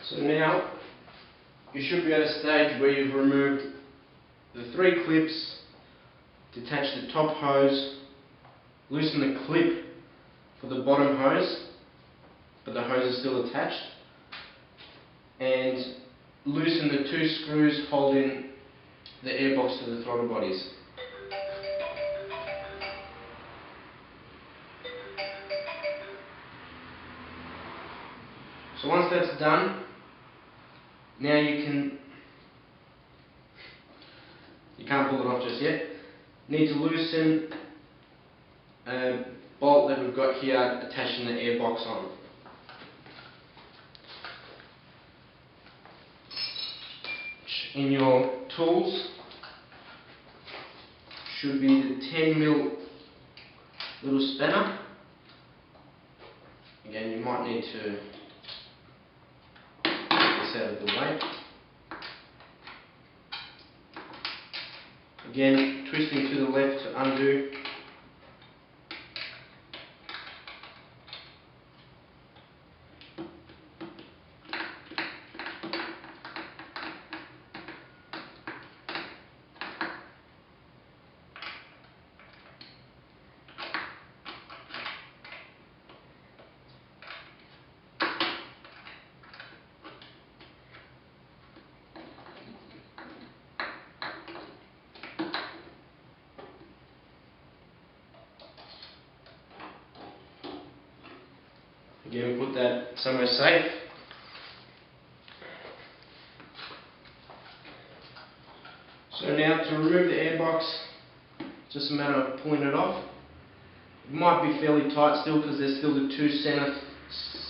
So now you should be at a stage where you've removed the 3 clips, detached the top hose, loosen the clip for the bottom hose, but the hose is still attached, and loosen the 2 screws holding the airbox to the throttle bodies. So once that's done, now you can't pull it off just yet. Need to loosen a bolt that we've got here attaching the airbox on. In your tools should be the 10mm little spanner. Again, you might need to get this out of the way. Again, twisting to the left to undo. Again, put that somewhere safe. So now to remove the airbox, it's just a matter of pulling it off. It might be fairly tight still because there's still the 2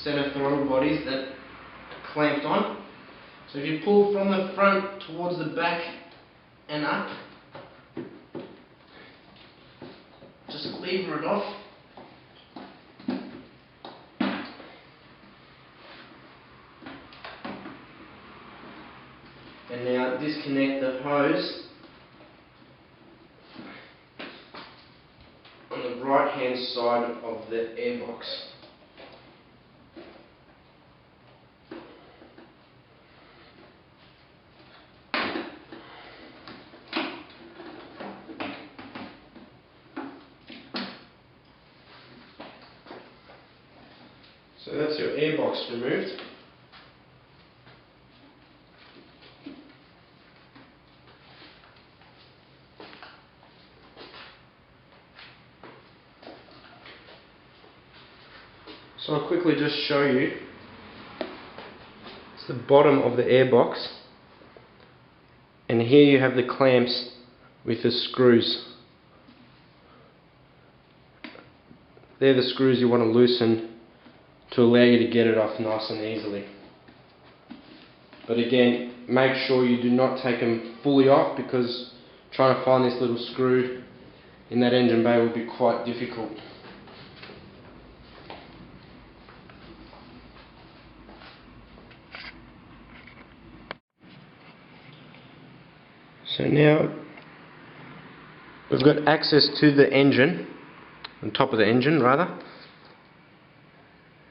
center throttle bodies that are clamped on. So if you pull from the front towards the back and up, just lever it off. And now disconnect the hose on the right hand side of the airbox. So that's your airbox removed. So I'll quickly just show you. It's the bottom of the airbox, and here you have the clamps with the screws. They're the screws you want to loosen to allow you to get it off nice and easily. But again, make sure you do not take them fully off, because trying to find this little screw in that engine bay will be quite difficult. So now we've got access to the engine, on top of the engine rather.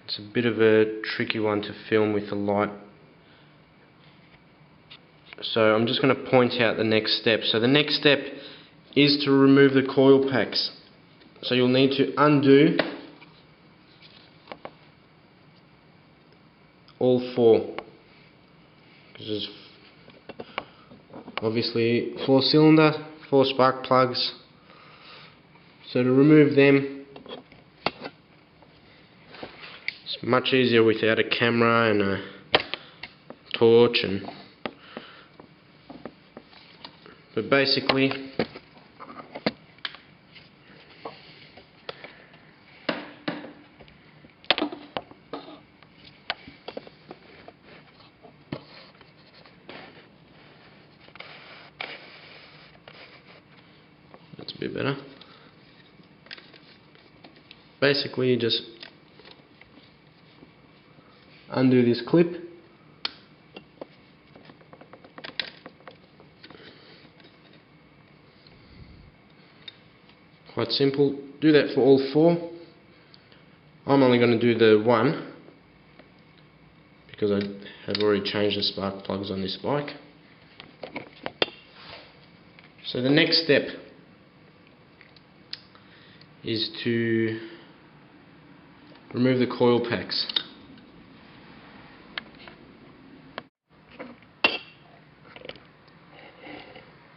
It's a bit of a tricky one to film with the light. So I'm just going to point out the next step. So the next step is to remove the coil packs. So you'll need to undo all 4. Because there's obviously 4 cylinder, 4 spark plugs. So to remove them, it's much easier without a camera and a torch. But basically, that's a bit better. Basically, you just undo this clip. Quite simple. Do that for all 4. I'm only going to do the 1 because I have already changed the spark plugs on this bike. So the next step is to remove the coil packs.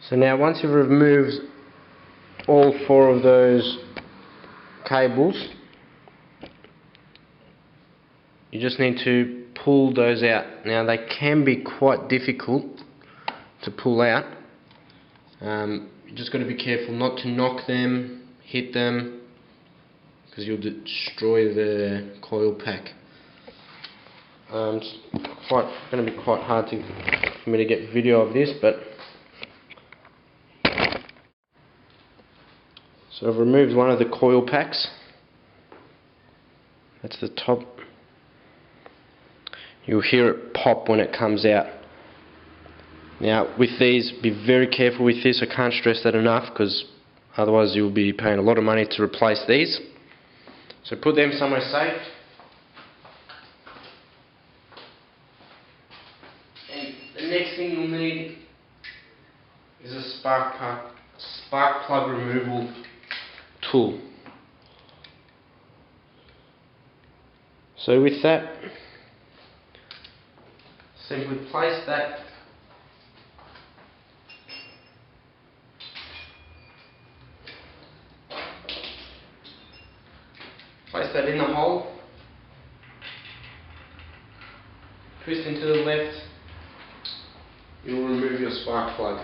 So now once you've removed all 4 of those cables, you just need to pull those out. Now they can be quite difficult to pull out. You just got to be careful not to knock them, hit them, because you'll destroy the coil pack. It's going to be quite hard for me to get video of this, but so I've removed one of the coil packs. That's the top. You'll hear it pop when it comes out. Now with these, be very careful with this. I can't stress that enough, because otherwise you'll be paying a lot of money to replace these. So put them somewhere safe. And the next thing you'll need is a spark plug removal tool. So with that, simply place that in the hole, twist into the left, you will remove your spark plug.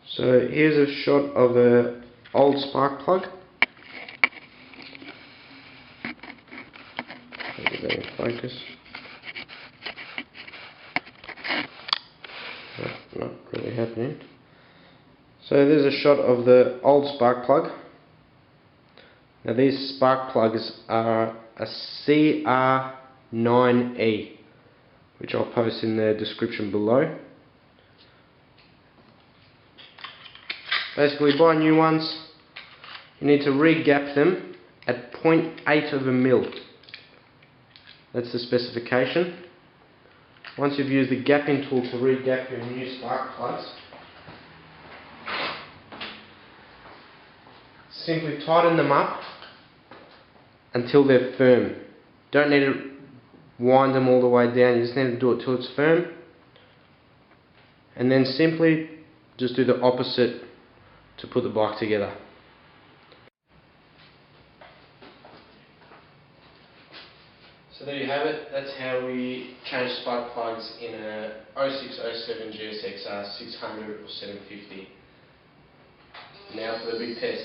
So here's a shot of the old spark plug. Get that in focus. Not really happening. So there's a shot of the old spark plug. Now these spark plugs are a CR9E, which I'll post in the description below. Basically, buy new ones, you need to re-gap them at 0.8 of a mil. That's the specification. Once you've used the gapping tool to re-gap your new spark plugs, simply tighten them up until they're firm. Don't need to wind them all the way down, you just need to do it till it's firm. And then simply just do the opposite to put the bike together. So there you have it, that's how we change spark plugs in a 0607 GSX-R600 or 750. Now for the big test.